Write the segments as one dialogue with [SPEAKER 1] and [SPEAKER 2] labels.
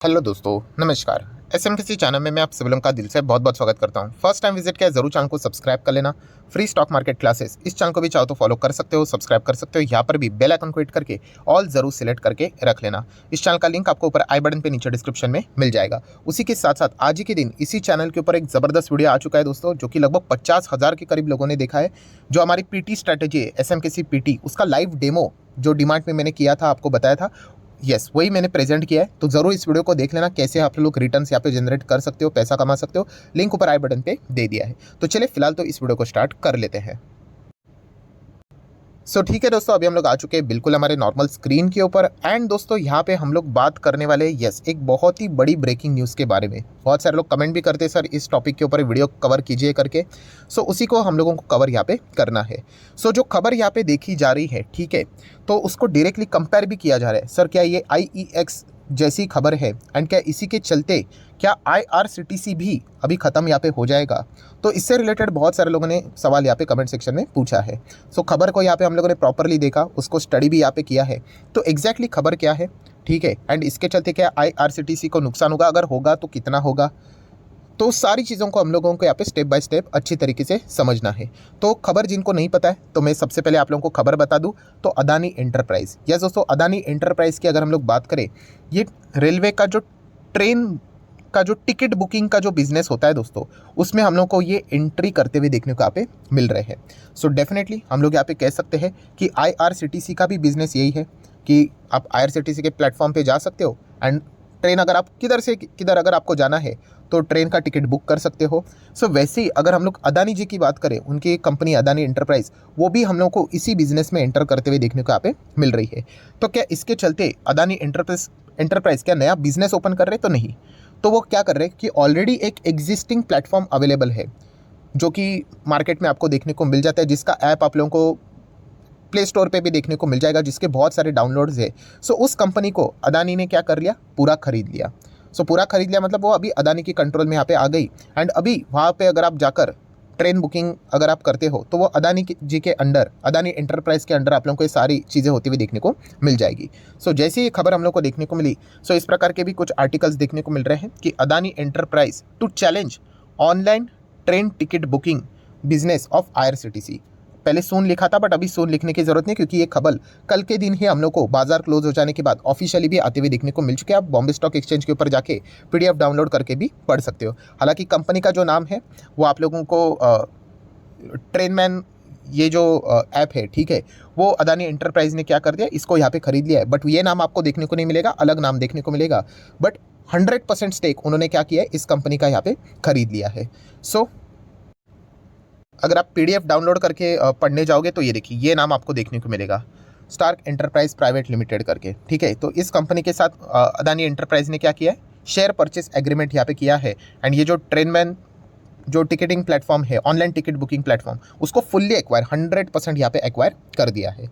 [SPEAKER 1] Hello दोस्तों, नमस्कार। SMKC channel में मैं आप सभी लोगों का दिल से बहुत बहुत स्वागत करता हूं। फर्स्ट टाइम विजिट किया जरूर चैनल को सब्सक्राइब कर लेना। फ्री स्टॉक मार्केट क्लासेस इस चैनल को भी चाहो तो फॉलो कर सकते हो, सब्सक्राइब कर सकते हो। यहाँ पर भी बेल आइकन को हिट करके ऑल जरूर सिलेक्ट करके रख लेना। इस चैनल का लिंक आपको ऊपर आई बटन पे नीचे डिस्क्रिप्शन में मिल जाएगा। उसी के साथ साथ आज ही के दिन इसी चैनल के ऊपर एक जबरदस्त वीडियो आ चुका है दोस्तों, जो कि लगभग 50,000 के करीब लोगों ने देखा है। जो हमारी पीटी स्ट्रैटेजी है एसएमकेसी पीटी, उसका लाइव डेमो जो डिमांड में मैंने किया था, आपको बताया था, यस वही मैंने प्रेजेंट किया है। तो जरूर इस वीडियो को देख लेना, कैसे आप लोग रिटर्न्स यहाँ पे जनरेट कर सकते हो, पैसा कमा सकते हो। लिंक ऊपर आई बटन पे दे दिया है। तो चलिए फिलहाल तो इस वीडियो को स्टार्ट कर लेते हैं। ठीक है दोस्तों, अभी हम लोग आ चुके हैं बिल्कुल हमारे नॉर्मल स्क्रीन के ऊपर। एंड दोस्तों यहाँ पे हम लोग बात करने वाले यस एक बहुत ही बड़ी ब्रेकिंग न्यूज़ के बारे में। बहुत सारे लोग कमेंट भी करते हैं सर इस टॉपिक के ऊपर वीडियो कवर कीजिए करके। उसी को हम लोगों को कवर यहाँ पे करना है। जो खबर यहाँ पे देखी जा रही है, ठीक है, तो उसको डायरेक्टली कंपेयर भी किया जा रहा है। सर क्या ये IEX जैसी खबर है एंड क्या इसी के चलते क्या IRCTC भी अभी ख़त्म यहाँ पे हो जाएगा? तो इससे रिलेटेड बहुत सारे लोगों ने सवाल यहाँ पे कमेंट सेक्शन में पूछा है। खबर को यहाँ पे हम लोगों ने प्रॉपरली देखा, उसको स्टडी भी यहाँ पे किया है। तो एग्जैक्टली खबर क्या है, ठीक है, एंड इसके चलते क्या IRCTC को नुकसान होगा, अगर होगा तो कितना होगा, तो सारी चीज़ों को हम लोगों को यहाँ पे स्टेप बाय स्टेप अच्छी तरीके से समझना है। तो खबर जिनको नहीं पता है तो मैं सबसे पहले आप लोगों को खबर बता दूं। तो अदानी एंटरप्राइज, यस दोस्तों, अदानी एंटरप्राइज की अगर हम लोग बात करें, ये रेलवे का जो ट्रेन का जो टिकट बुकिंग का जो बिजनेस होता है दोस्तों, उसमें हम लोग को ये एंट्री करते हुए देखने को यहाँ पे मिल रहे हैं। डेफिनेटली हम लोग यहाँ पे कह सकते हैं कि IRCTC का भी बिजनेस यही है कि आप IRCTC के प्लेटफॉर्म पे जा सकते हो एंड ट्रेन अगर आप किधर से किधर अगर आपको जाना है तो ट्रेन का टिकट बुक कर सकते हो। वैसे ही अगर हम लोग अदानी जी की बात करें, उनकी कंपनी अदानी एंटरप्राइज, वो भी हम लोग को इसी बिजनेस में एंटर करते हुए देखने को यहाँ पे मिल रही है। तो क्या इसके चलते अदानी एंटरप्राइज क्या नया बिजनेस ओपन कर रहे? तो नहीं। तो वो क्या कर रहे हैं कि ऑलरेडी एक एग्जिस्टिंग प्लेटफॉर्म अवेलेबल है जो कि मार्केट में आपको देखने को मिल जाता है, जिसका ऐप आप लोगों को प्ले स्टोर पे भी देखने को मिल जाएगा, जिसके बहुत सारे डाउनलोड्स है। उस कंपनी को अदानी ने क्या कर लिया, पूरा खरीद लिया। पूरा खरीद लिया मतलब वो अभी अदानी की कंट्रोल में यहाँ पे आ गई। एंड अभी वहाँ पे अगर आप जाकर ट्रेन बुकिंग अगर आप करते हो तो वो अदानी जी के अंडर, अदानी एंटरप्राइज के अंडर आप लोगों को ये सारी चीज़ें होती हुई देखने को मिल जाएगी। जैसे ये खबर हम लोग को देखने को मिली, इस प्रकार के भी कुछ आर्टिकल्स देखने को मिल रहे हैं कि Adani enterprise to challenge online train ticket booking business of IRCTC। पहले सून लिखा था बट अभी सून लिखने की जरूरत नहीं, क्योंकि ये खबर कल के दिन ही हम लोग को बाजार क्लोज हो जाने के बाद ऑफिशियली भी आते हुए देखने को मिल चुके हैं। आप बॉम्बे स्टॉक एक्सचेंज के ऊपर जाके PDF डाउनलोड करके भी पढ़ सकते हो। हालांकि कंपनी का जो नाम है वो आप लोगों को ट्रेनमैन, ये जो ऐप है, ठीक है, वो अदानी एंटरप्राइज ने क्या कर दिया, इसको यहाँ पे खरीद लिया है। बट ये नाम आपको देखने को नहीं मिलेगा, अलग नाम देखने को मिलेगा। बट 100% स्टेक उन्होंने क्या किया है, इस कंपनी का यहाँ पे खरीद लिया है। अगर आप PDF डाउनलोड करके पढ़ने जाओगे तो ये देखिए, ये नाम आपको देखने को मिलेगा, स्टार्क एंटरप्राइज प्राइवेट लिमिटेड करके, ठीक है। तो इस कंपनी के साथ अदानी एंटरप्राइज ने क्या किया है, शेयर परचेस एग्रीमेंट यहाँ पे किया है। एंड ये जो ट्रेनमैन जो टिकटिंग प्लेटफॉर्म है, ऑनलाइन टिकट बुकिंग प्लेटफॉर्म, उसको फुल्ली एक्वायर 100% यहाँ पे एक्वायर कर दिया है।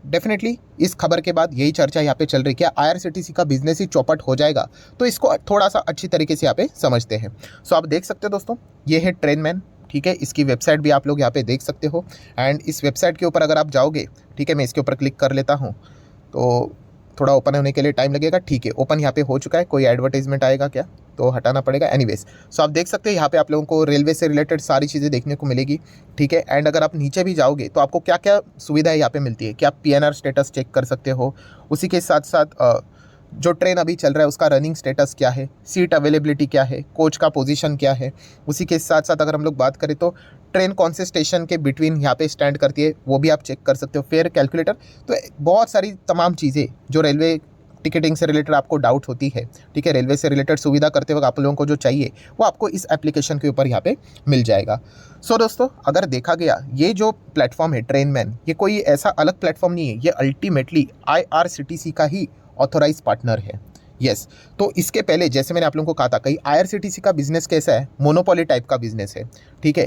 [SPEAKER 1] डेफिनेटली इस खबर के बाद यही चर्चा यहाँ पे चल रही है, क्या IRCTC का बिजनेस ही चौपट हो जाएगा? तो इसको थोड़ा सा अच्छी तरीके से यहाँ पे समझते हैं। आप देख सकते हो दोस्तों, ये है ट्रेनमैन, ठीक है। इसकी वेबसाइट भी आप लोग यहाँ पे देख सकते हो। एंड इस वेबसाइट के ऊपर अगर आप जाओगे, ठीक है, मैं इसके ऊपर क्लिक कर लेता हूँ तो थोड़ा ओपन होने के लिए टाइम लगेगा, ठीक है। ओपन यहाँ पे हो चुका है। कोई एडवर्टाइजमेंट आएगा क्या तो हटाना पड़ेगा, एनीवेज। आप देख सकते हैं यहाँ पे आप लोगों को रेलवे से रिलेटेड सारी चीज़ें देखने को मिलेगी, ठीक है। एंड अगर आप नीचे भी जाओगे तो आपको क्या क्या सुविधाएं यहाँ पे मिलती है कि आप PNR स्टेटस चेक कर सकते हो। उसी के साथ साथ जो ट्रेन अभी चल रहा है उसका रनिंग स्टेटस क्या है, सीट अवेलेबिलिटी क्या है, कोच का पोजीशन क्या है। उसी के साथ साथ अगर हम लोग बात करें तो ट्रेन कौन से स्टेशन के बिटवीन यहाँ पे स्टैंड करती है, वो भी आप चेक कर सकते हो। फेयर कैलकुलेटर, तो बहुत सारी तमाम चीज़ें जो रेलवे टिकटिंग से रिलेटेड आपको डाउट होती है, ठीक है, रेलवे से रिलेटेड सुविधा करते वक्त आप लोगों को जो चाहिए वो आपको इस एप्लीकेशन के ऊपर यहाँ पे मिल जाएगा। दोस्तों, अगर देखा गया ये जो प्लेटफॉर्म है ट्रेनमैन, ये कोई ऐसा अलग प्लेटफॉर्म नहीं है, ये अल्टीमेटली IRCTC का ही ऑथोराइज पार्टनर है। यस, तो इसके पहले जैसे मैंने आप लोगों को कहा था, कहीं IRCTC का बिजनेस कैसा है, मोनोपोली टाइप का बिजनेस है, ठीक है।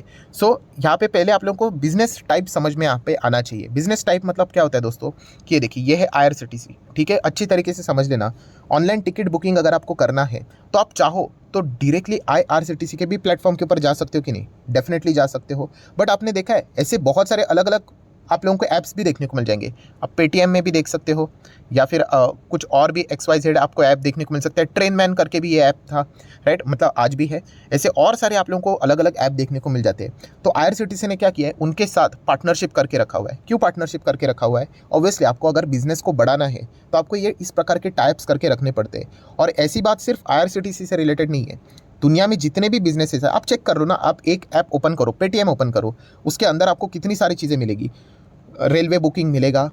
[SPEAKER 1] यहाँ पे पहले आप लोगों को बिजनेस टाइप समझ में यहाँ पे आना चाहिए। बिजनेस टाइप मतलब क्या होता है दोस्तों, कि ये देखिए, ये है IRCTC, ठीक है, अच्छी तरीके से समझ लेना। ऑनलाइन टिकट बुकिंग अगर आपको करना है तो आप चाहो तो डायरेक्टली IRCTC के भी प्लेटफॉर्म के ऊपर जा सकते हो कि नहीं, डेफिनेटली जा सकते हो। बट आपने देखा है ऐसे बहुत सारे अलग अलग आप लोगों को ऐप्स भी देखने को मिल जाएंगे। आप पेटीएम में भी देख सकते हो, या फिर कुछ और भी XYZ आपको ऐप देखने को मिल सकता है। ट्रेन मैन करके भी ये ऐप था, राइट, मतलब आज भी है। ऐसे और सारे आप लोगों को अलग अलग ऐप देखने को मिल जाते हैं। तो IRCTC ने क्या किया है, उनके साथ पार्टनरशिप करके रखा हुआ है। क्यों पार्टनरशिप करके रखा हुआ है? ऑब्वियसली आपको अगर बिजनेस को बढ़ाना है तो आपको ये इस प्रकार के टाइप्स करके रखने पड़ते हैं। और ऐसी बात सिर्फ IRCTC से रिलेटेड नहीं है, दुनिया में जितने भी बिजनेसेस है आप चेक कर लो ना। आप एक ऐप ओपन करो, पेटीएम ओपन करो, उसके अंदर आपको कितनी सारी चीज़ें मिलेगी। रेलवे बुकिंग मिलेगा,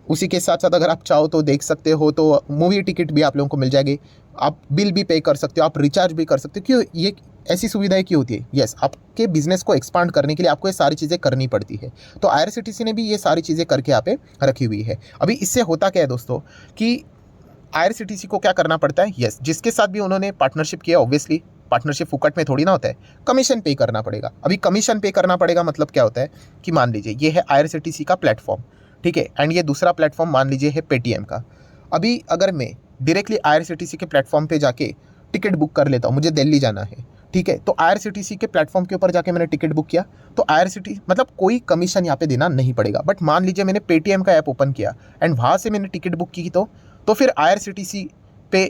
[SPEAKER 1] उसी के साथ साथ अगर आप चाहो तो देख सकते हो तो मूवी टिकट भी आप लोगों को मिल जाएगी, आप बिल भी पे कर सकते हो, आप रिचार्ज भी कर सकते हो। क्यों ये ऐसी सुविधाएं क्यों होती है? यस, आपके बिजनेस को एक्सपांड करने के लिए आपको ये सारी चीज़ें करनी पड़ती है। तो IRCTC ने भी ये सारी चीज़ें करके यहाँ पे रखी हुई है। अभी इससे होता क्या है दोस्तों कि IRCTC को क्या करना पड़ता है, यस, जिसके साथ भी उन्होंने पार्टनरशिप किया, ऑब्वियसली पार्टनरशिप फुकट में थोड़ी ना होता है, कमीशन पे करना पड़ेगा। अभी कमीशन पे करना पड़ेगा मतलब क्या होता है कि मान लीजिए ये है IRCTC का प्लेटफॉर्म, ठीक है, एंड ये दूसरा प्लेटफॉर्म मान लीजिए है पेटीएम का। अभी अगर मैं डायरेक्टली IRCTC के प्लेटफॉर्म पे जाके टिकट बुक कर लेता हूँ, मुझे दिल्ली जाना है, ठीक है, तो IRCTC के प्लेटफॉर्म के ऊपर जाके मैंने टिकट बुक किया, तो IRCTC मतलब कोई कमीशन यहाँ पे देना नहीं पड़ेगा। बट मान लीजिए मैंने पेटीएम का ऐप ओपन किया एंड वहाँ से मैंने टिकट बुक की, तो फिर IRCTC पे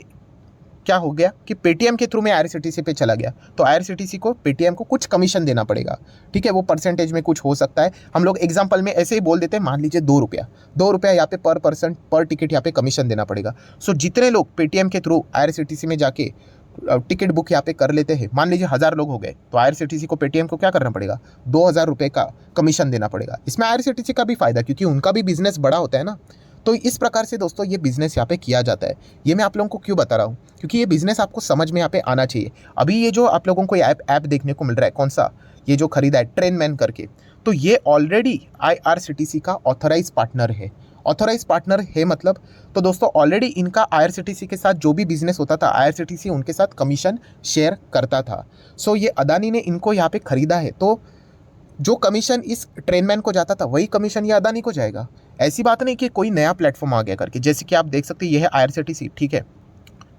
[SPEAKER 1] क्या हो गया कि पेटीएम के थ्रू में IRCTC पे चला गया, तो IRCTC को पेटीएम को कुछ कमीशन देना पड़ेगा, ठीक है, वो परसेंटेज में कुछ हो सकता है। हम लोग एग्जांपल में ऐसे ही बोल देते हैं, मान लीजिए 2 रुपया यहाँ पे पर पर्सन पर टिकट यहाँ पे कमीशन देना पड़ेगा। सो जितने लोग पेटीएम के थ्रू IRCTC में जाके टिकट बुक यहाँ पे कर लेते हैं, मान लीजिए 1000 लोग हो गए, तो IRCTC को पेटीएम को क्या करना पड़ेगा, 2000 रुपये का कमीशन देना पड़ेगा। इसमें IRCTC का भी फायदा, क्योंकि उनका भी बिजनेस बड़ा होता है ना। तो इस प्रकार से दोस्तों ये बिज़नेस यहाँ पे किया जाता है। ये मैं आप लोगों को क्यों बता रहा हूँ, क्योंकि ये बिज़नेस आपको समझ में यहाँ पे आना चाहिए। अभी ये जो आप लोगों को ऐप देखने को मिल रहा है, कौन सा, ये जो खरीदा है ट्रेन मैन करके, तो ये ऑलरेडी IRCTC का ऑथराइज पार्टनर है। ऑथराइज पार्टनर है मतलब, तो दोस्तों ऑलरेडी इनका IRCTC के साथ जो भी बिजनेस होता था, IRCTC उनके साथ कमीशन शेयर करता था। सो ये अदानी ने इनको यहाँ पे खरीदा है, तो जो कमीशन इस ट्रेनमैन को जाता था वही कमीशन ये अदानी को जाएगा। ऐसी बात नहीं कि कोई नया प्लेटफॉर्म आ गया करके, जैसे कि आप देख सकते हैं ये है IRCTC, ठीक है,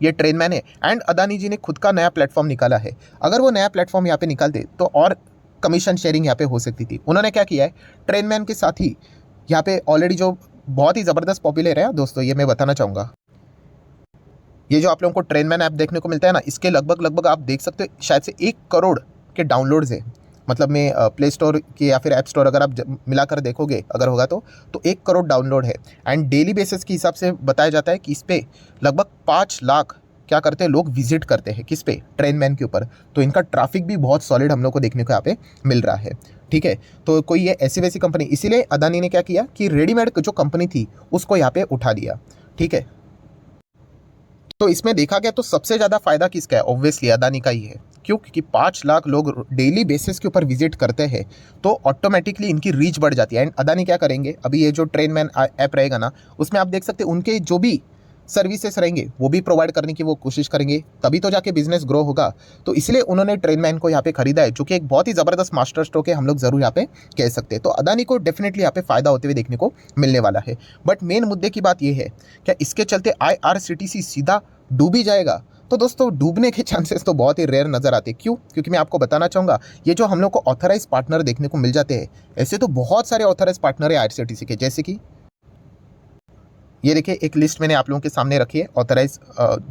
[SPEAKER 1] ये ट्रेनमैन है एंड अदानी जी ने खुद का नया प्लेटफॉर्म निकाला है। अगर वो नया प्लेटफॉर्म यहाँ पे निकालते तो और कमीशन शेयरिंग यहाँ पे हो सकती थी। उन्होंने क्या किया है, ट्रेनमैन के साथ ही यहाँ पे ऑलरेडी जो बहुत ही ज़बरदस्त पॉपुलर है दोस्तों, ये मैं बताना चाहूँगा, ये जो आप लोगों को ट्रेनमैन ऐप देखने को मिलता है ना, इसके लगभग आप देख सकते हो शायद से 1 करोड़ के डाउनलोड्स है। मतलब मैं प्ले स्टोर के या फिर ऐप स्टोर अगर आप मिलाकर देखोगे अगर होगा तो 1 करोड़ डाउनलोड है। एंड डेली बेसिस के हिसाब से बताया जाता है कि इस पर लगभग 5 लाख क्या करते हैं लोग विजिट करते हैं, किस पे, ट्रेनमैन के ऊपर। तो इनका ट्रैफिक भी बहुत सॉलिड हम लोग को देखने को यहाँ पे मिल रहा है, ठीक है। तो कोई ये ऐसी वैसी कंपनी, इसीलिए अदानी ने क्या किया कि रेडीमेड जो कंपनी थी उसको यहाँ पे उठा दिया, ठीक है। तो इसमें देखा गया तो सबसे ज़्यादा फायदा किसका है, ऑब्वियसली अदानी का ही है। क्यों? क्योंकि 5 लाख लोग डेली बेसिस के ऊपर विजिट करते हैं, तो ऑटोमेटिकली इनकी रीच बढ़ जाती है। एंड अदानी क्या करेंगे, अभी ये जो ट्रेनमैन ऐप रहेगा ना, उसमें आप देख सकते हैं उनके जो भी सर्विसेज रहेंगे वो भी प्रोवाइड करने की वो कोशिश करेंगे, तभी तो जाके बिजनेस ग्रो होगा। तो इसलिए उन्होंने ट्रेनमैन को यहाँ पे खरीदा है, जो कि एक बहुत ही ज़बरदस्त मास्टर स्ट्रोक है, हम लोग ज़रूर यहाँ पे कह सकते हैं। तो अदानी को डेफिनेटली यहाँ पे फ़ायदा होते हुए देखने को मिलने वाला है। बट मेन मुद्दे की बात यह है, क्या इसके चलते IRCTC सीधा डूब ही जाएगा? तो दोस्तों डूबने के चांसेस तो बहुत ही रेयर नज़र आते हैं। क्यों? क्योंकि मैं आपको बताना चाहूँगा, ये जो हम लोग को ऑथराइज पार्टनर देखने को मिल जाते हैं, ऐसे तो बहुत सारे ऑथराइज पार्टनर है IRCTC के, जैसे कि ये देखिए एक लिस्ट मैंने आप लोगों के सामने रखी है। ऑथराइज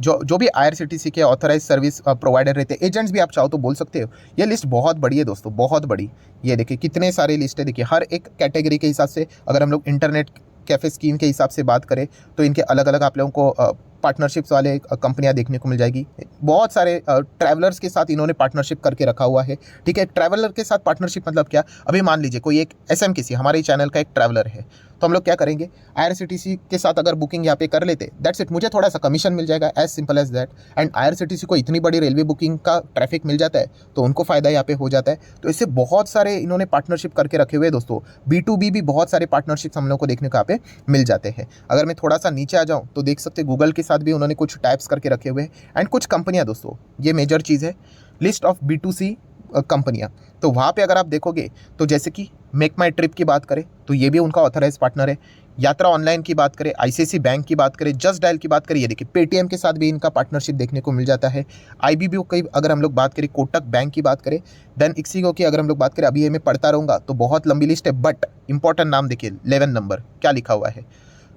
[SPEAKER 1] जो भी IRCTC के ऑथराइज सर्विस प्रोवाइडर रहते हैं, एजेंट्स भी आप चाहो तो बोल सकते हो। ये लिस्ट बहुत बड़ी है दोस्तों, बहुत बड़ी। ये देखिए कितने सारे लिस्ट है, देखिए हर एक कैटेगरी के हिसाब से। अगर हम लोग इंटरनेट कैफ़े स्कीम के हिसाब से बात करें तो इनके अलग अलग आप लोगों को पार्टनरशिप्स वाले कंपनियां देखने को मिल जाएगी। बहुत सारे ट्रैवलर्स के साथ इन्होंने पार्टनरशिप करके रखा हुआ है, ठीक है। ट्रैवलर के साथ पार्टनरशिप मतलब क्या, अभी मान लीजिए कोई एक SMKC हमारे चैनल का एक ट्रैवलर है, तो हम लोग क्या करेंगे, IRCTC के साथ अगर बुकिंग यहाँ पे कर लेते, दैट्स इट, मुझे थोड़ा सा कमीशन मिल जाएगा, as simple as that. And IRCTC को इतनी बड़ी रेलवे बुकिंग का ट्रैफिक मिल जाता है तो उनको फ़ायदा यहाँ पे हो जाता है। तो इससे बहुत सारे इन्होंने पार्टनरशिप करके रखे हुए दोस्तों। B2B भी बहुत सारे पार्टनरशिप्स हम लोग को देखने को यहाँ पे मिल जाते हैं। अगर मैं थोड़ा सा नीचे आ जाऊँ तो देख सकते गूगल के साथ भी उन्होंने कुछ टाइप्स करके रखे हुए हैं। एंड कुछ कंपनियाँ दोस्तों, ये मेजर चीज़ है, लिस्ट ऑफ B2C कंपनियाँ। तो वहाँ पे अगर आप देखोगे तो जैसे कि मेक माई ट्रिप की बात करें तो ये भी उनका ऑथराइज पार्टनर है। यात्रा ऑनलाइन की बात करें, आईसीआईसी बैंक की बात करें, जस्ट डायल की बात करें, ये देखिए पेटीएम के साथ भी इनका पार्टनरशिप देखने को मिल जाता है। आईबीबीओ की अगर हम लोग बात करें, कोटक बैंक की बात करें, देन इक्सिगो की अगर हम लोग बात करें, अभी ये मैं पढ़ता रहूँगा तो बहुत लंबी लिस्ट है, बट इंपॉर्टेंट नाम देखिए 11 नंबर क्या लिखा हुआ है,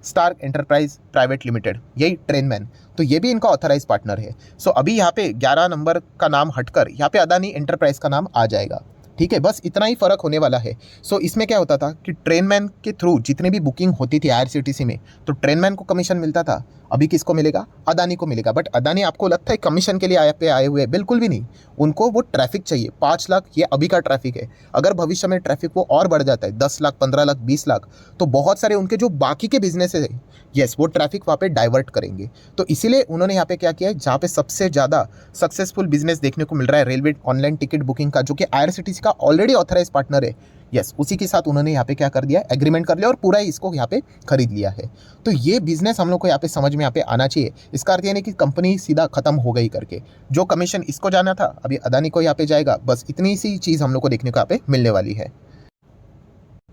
[SPEAKER 1] स्टार एंटरप्राइज प्राइवेट लिमिटेड, यही ट्रेनमैन, तो ये भी इनका ऑथराइज पार्टनर है। सो अभी यहाँ पे 11 नंबर का नाम हटकर यहाँ पे अदानी एंटरप्राइज का नाम आ जाएगा। ठीक है, बस इतना ही फर्क होने वाला है। सो इसमें क्या होता था कि ट्रेनमैन के थ्रू जितनी भी बुकिंग होती थी आईआरसीटीसी में, तो ट्रेनमैन को कमीशन मिलता था। अभी किसको मिलेगा? अदानी को मिलेगा। बट अदानी आपको लगता है कमीशन के लिए आए हुए? बिल्कुल भी नहीं। उनको वो ट्रैफिक चाहिए। 5 लाख ये अभी का ट्रैफिक है, अगर भविष्य में ट्रैफिक वो और बढ़ जाता है 10 लाख, 15 लाख, 20 लाख, तो बहुत सारे उनके जो बाकी के बिजनेस है, यस, वो ट्रैफिक वहाँ पे डाइवर्ट करेंगे। तो इसीलिए उन्होंने यहाँ पे क्या किया है, जहाँ पे सबसे ज़्यादा सक्सेसफुल बिजनेस देखने को मिल रहा है रेलवे ऑनलाइन टिकट बुकिंग का, जो कि आईआरसीटीसी का ऑलरेडी ऑथराइज पार्टनर है, यस, उसी के साथ उन्होंने यहाँ पे क्या कर दिया, एग्रीमेंट कर लिया और पूरा इसको यहाँ पे खरीद लिया है। तो ये बिजनेस हम लोग को यहाँ पे समझ में यहाँ पे आना चाहिए। इसका अर्थ ये नहीं कि कंपनी सीधा खत्म हो गई करके, जो कमीशन इसको जाना था अभी अदानी को यहाँ पे जाएगा, बस इतनी सी चीज़ हम लोग को देखने को यहाँ पे मिलने वाली है।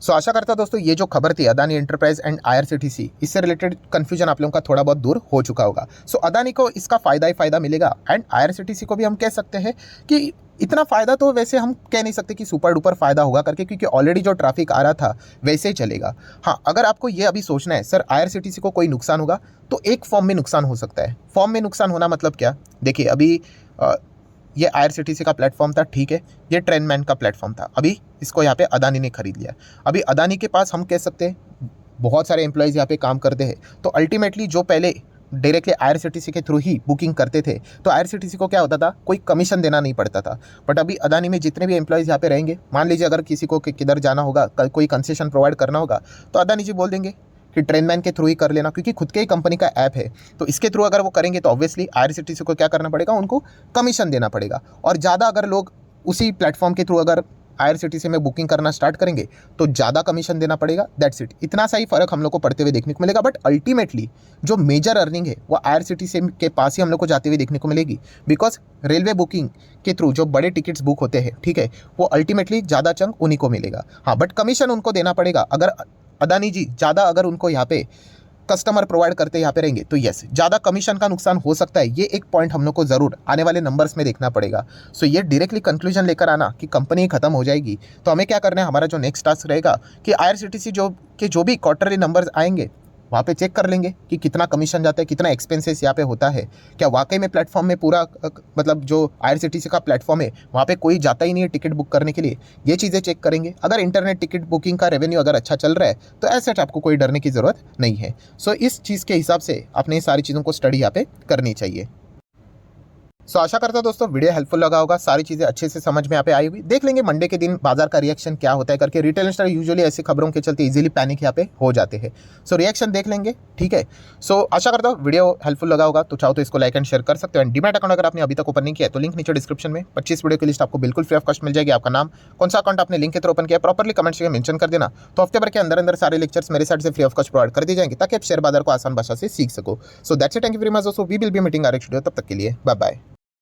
[SPEAKER 1] सो आशा करता हूं दोस्तों ये जो खबर थी अदानी एंटरप्राइज एंड आईआरसीटीसी, इससे रिलेटेड कंफ्यूजन आप लोगों का थोड़ा बहुत दूर हो चुका होगा। सो अदानी को इसका फ़ायदा ही फ़ायदा मिलेगा एंड आईआरसीटीसी को भी हम कह सकते हैं कि इतना फ़ायदा तो वैसे हम कह नहीं सकते कि सुपर डुपर फ़ायदा होगा करके, क्योंकि ऑलरेडी जो ट्रैफिक आ रहा था वैसे ही चलेगा। हाँ, अगर आपको ये अभी सोचना है सर आईआरसीटीसी को कोई नुकसान होगा, तो एक फॉर्म में नुकसान हो सकता है। फॉर्म में नुकसान होना मतलब क्या? देखिए अभी ये आईआरसीटीसी का प्लेटफॉर्म था, ठीक है, ये ट्रेनमैन का प्लेटफॉर्म था, अभी इसको यहाँ पे अदानी ने खरीद लिया। अभी अदानी के पास हम कह सकते हैं बहुत सारे एम्प्लॉयज़ यहाँ पे काम करते हैं, तो अल्टीमेटली जो पहले डायरेक्टली आईआरसीटीसी के थ्रू ही बुकिंग करते थे, तो आईआरसीटीसी को क्या होता था, कोई कमीशन देना नहीं पड़ता था। बट अभी अदानी में जितने भी एम्प्लॉयज़ यहाँ पे रहेंगे, मान लीजिए अगर किसी को किधर जाना होगा, कोई कंसेशन प्रोवाइड करना होगा, तो अदानी जी बोल देंगे कि ट्रेनमैन के थ्रू ही कर लेना, क्योंकि खुद के ही कंपनी का ऐप है, तो इसके थ्रू अगर वो करेंगे तो ऑब्वियसली आईआरसीटीसी को क्या करना पड़ेगा, उनको कमीशन देना पड़ेगा। और ज़्यादा अगर लोग उसी प्लेटफॉर्म के थ्रू अगर आईआरसीटीसी में बुकिंग करना स्टार्ट करेंगे तो ज़्यादा कमीशन देना पड़ेगा। दैट्स इट, इतना सा ही फर्क हम लोग को पड़ते हुए देखने को मिलेगा। बट अल्टीमेटली जो मेजर अर्निंग है वो आईआरसीटीसी के पास ही हम लोग को जाते हुए देखने को मिलेगी, बिकॉज रेलवे बुकिंग के थ्रू जो बड़े टिकट्स बुक होते हैं, ठीक है, वो अल्टीमेटली ज़्यादा चंक उन्हीं को मिलेगा। हाँ, बट कमीशन उनको देना पड़ेगा। अगर अदानी जी ज़्यादा अगर उनको यहाँ पे कस्टमर प्रोवाइड करते यहाँ पे रहेंगे तो यस, ज़्यादा कमीशन का नुकसान हो सकता है। ये एक पॉइंट हम लोग को ज़रूर आने वाले नंबर्स में देखना पड़ेगा। सो ये डायरेक्टली कंक्लूजन लेकर आना कि कंपनी खत्म हो जाएगी, तो हमें क्या करना है, हमारा जो नेक्स्ट टास्क रहेगा कि आईआरसीटीसी जो भी क्वार्टरली नंबर्स आएंगे वहाँ पे चेक कर लेंगे कि कितना कमीशन जाता है, कितना एक्सपेंसेस यहाँ पे होता है, क्या वाकई में प्लेटफॉर्म में पूरा मतलब जो आईआरसीटीसी का प्लेटफॉर्म है वहाँ पे कोई जाता ही नहीं है टिकट बुक करने के लिए, ये चीज़ें चेक करेंगे। अगर इंटरनेट टिकट बुकिंग का रेवेन्यू अगर अच्छा चल रहा है तो ऐसे आपको कोई डरने की ज़रूरत नहीं है। सो इस चीज़ के हिसाब से आपने सारी चीज़ों को स्टडी यहाँ पे करनी चाहिए। सो आशा करता हूं दोस्तों वीडियो हेल्पफुल लगा होगा, सारी चीज़ें अच्छे से समझ में यहाँ पे आई हुई। देख लेंगे मंडे के दिन बाजार का रिएक्शन क्या होता है करके। रिटेल इन्वेस्टर यूजुअली ऐसी खबरों के चलते इजीली पैनिक यहाँ पे हो जाते हैं। सो रिएक्शन देख लेंगे, ठीक है। सो आशा करता हूँ वीडियो हेल्पफुल लगा होगा, तो चाहो तो इसको लाइक एंड शेयर कर सकते हो। एंड डीमैट अकाउंट अगर आपने अभी तक ओपन नहीं किया तो लिंक नीचे डिस्क्रिप्शन में 25 वीडियो की लिस्ट आपको बिल्कुल फ्री ऑफ कॉस्ट मिल जाएगी। आपका नाम, कौन सा अकाउंट आपने लिंक के थ्रू ओपन किया, प्रॉपर्ली कमेंट्स में मेंशन कर देना, तो हफ्ते भर के अंदर सारे लेक्चर्स मेरे साइड से फ्री ऑफ कॉस्ट प्रोवाइड कर दिए जाएंगे, ताकि आप शेयर बाजार को आसान भाषा से सीख सको। So that's it, thank you very much दोस्तों, we will be meeting our next video, तब तक के लिए बाय बाय।